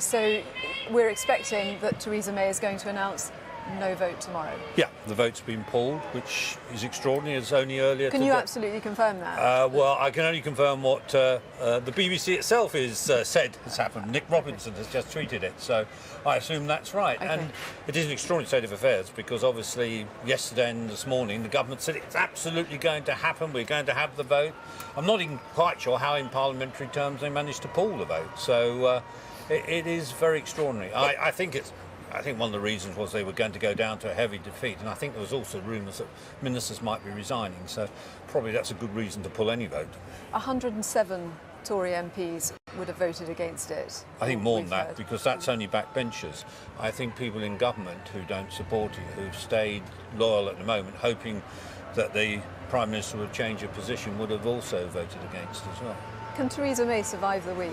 So we're expecting that Theresa May is going to announce no vote tomorrow. Yeah, the vote's been pulled, which is extraordinary. It's only earlier. Can you absolutely confirm that? Well, I can only confirm what the BBC itself is said has happened. Nick Robinson has just tweeted it, so I assume that's right. Okay. And it is an extraordinary state of affairs because obviously yesterday and this morning the government said it's absolutely going to happen. We're going to have the vote. I'm not even quite sure how in parliamentary terms they managed to pull the vote. So it is very extraordinary. I think one of the reasons was they were going to go down to a heavy defeat, and I think there was also rumours that ministers might be resigning, so probably that's a good reason to pull any vote. 107 Tory MPs would have voted against it. I think more than that, because that's only backbenchers. I think people in government who don't support it, who've stayed loyal at the moment, hoping that the Prime Minister would change her position, would have also voted against as well. Can Theresa May survive the week?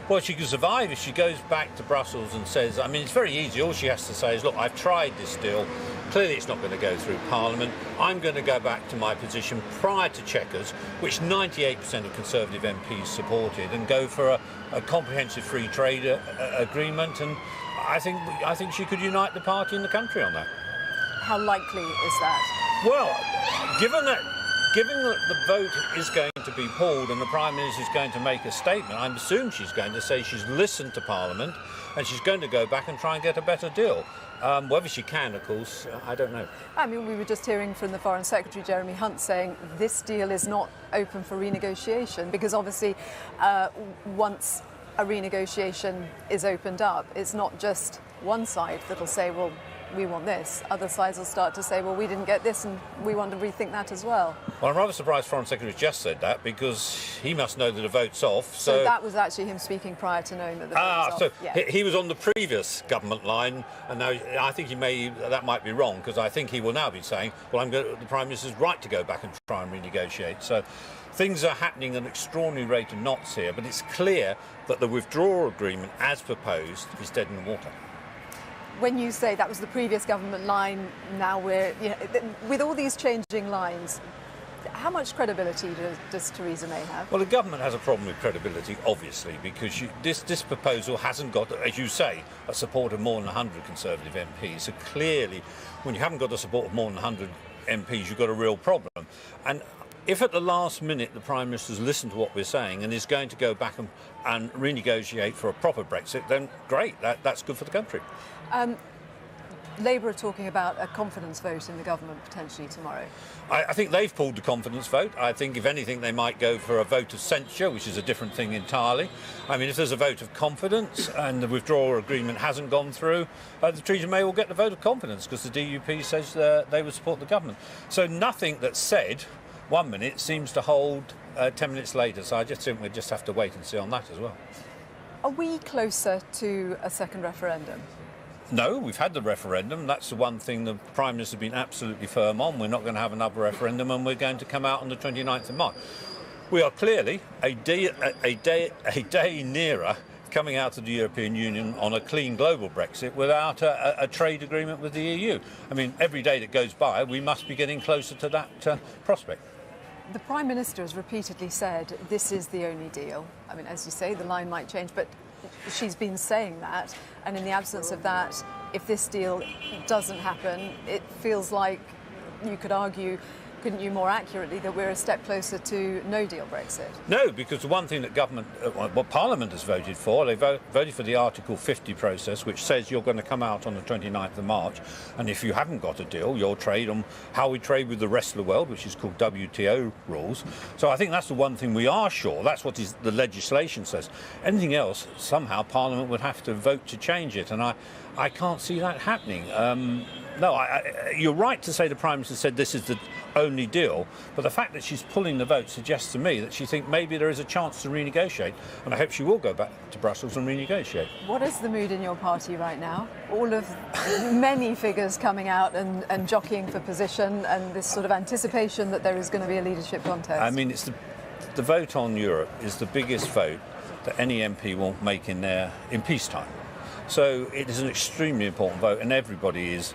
Well, she can survive if she goes back to Brussels and says, I mean, it's very easy. All she has to say is, look, I've tried this deal. Clearly it's not going to go through Parliament. I'm going to go back to my position prior to Chequers, which 98% of Conservative MPs supported, and go for a comprehensive free trade agreement. And I think she could unite the party and the country on that. How likely is that? Well, given that the vote is going to be pulled and the Prime Minister is going to make a statement, I assume she's going to say she's listened to Parliament and she's going to go back and try and get a better deal. Whether she can, of course, I don't know. I mean, we were just hearing from the Foreign Secretary, Jeremy Hunt, saying this deal is not open for renegotiation because obviously once a renegotiation is opened up, it's not just one side that'll say, well, we want this. Other sides will start to say, well, we didn't get this and we want to rethink that as well. Well, I'm rather surprised Foreign Secretary just said that because he must know that the vote's off. So that was actually him speaking prior to knowing that the vote was off. So yeah. he was on the previous government line, and now I think that might be wrong because I think he will now be saying, well, the Prime Minister's right to go back and try and renegotiate. So things are happening at an extraordinary rate of knots here, but it's clear that the withdrawal agreement, as proposed, is dead in the water. When you say that was the previous government line, now we're, with all these changing lines, how much credibility does Theresa May have? Well, the government has a problem with credibility, obviously, because this proposal hasn't got, as you say, a support of more than 100 Conservative MPs. So clearly, when you haven't got the support of more than 100 MPs, you've got a real problem. And if at the last minute the Prime Minister's listened to what we're saying and is going to go back and renegotiate for a proper Brexit, then great, that's good for the country. Labour are talking about a confidence vote in the government potentially tomorrow. I think they've pulled the confidence vote. I think, if anything, they might go for a vote of censure, which is a different thing entirely. I mean, if there's a vote of confidence and the withdrawal agreement hasn't gone through, Theresa May will get the vote of confidence because the DUP says they will support the government. So nothing that's said 1 minute seems to hold 10 minutes later. So I just think we'll just have to wait and see on that as well. Are we closer to a second referendum? No, we've had the referendum. That's the one thing the Prime Minister has been absolutely firm on. We're not going to have another referendum and we're going to come out on the 29th of March. We are clearly a day nearer coming out of the European Union on a clean global Brexit without a trade agreement with the EU. I mean, every day that goes by, we must be getting closer to that prospect. The Prime Minister has repeatedly said this is the only deal. I mean, as you say, the line might change, but she's been saying that, and in the absence of that, if this deal doesn't happen, it feels like you could argue, couldn't you more accurately, that we're a step closer to no-deal Brexit? No, because the one thing that Parliament has voted for, they voted for the Article 50 process, which says you're going to come out on the 29th of March, and if you haven't got a deal, you'll trade on how we trade with the rest of the world, which is called WTO rules. So I think that's the one thing we are sure. That's what the legislation says. Anything else, somehow Parliament would have to vote to change it, and I can't see that happening. No, you're right to say the Prime Minister said this is the only deal, but the fact that she's pulling the vote suggests to me that she thinks maybe there is a chance to renegotiate, and I hope she will go back to Brussels and renegotiate. What is the mood in your party right now? All of many figures coming out and jockeying for position, and this sort of anticipation that there is going to be a leadership contest. I mean, it's the vote on Europe is the biggest vote that any MP will make in peacetime. So it is an extremely important vote, and everybody is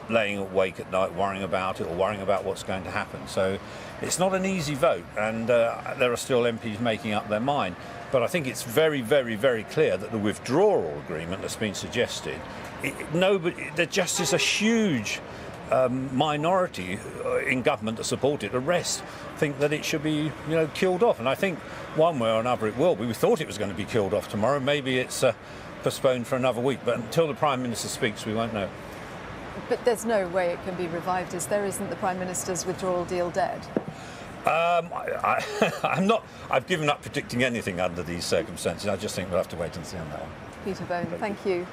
laying awake at night worrying about it or worrying about what's going to happen. So it's not an easy vote, and there are still MPs making up their mind. But I think it's very, very, very clear that the withdrawal agreement that's been suggested, there just is a huge minority in government that support it. The rest think that it should be, killed off. And I think one way or another it will be. We thought it was going to be killed off tomorrow. Maybe it's postponed for another week. But until the Prime Minister speaks, we won't know. But there's no way it can be revived, is there? Isn't the Prime Minister's withdrawal deal dead? I've given up predicting anything under these circumstances. I just think we'll have to wait and see on that one. Peter Bone, thank you.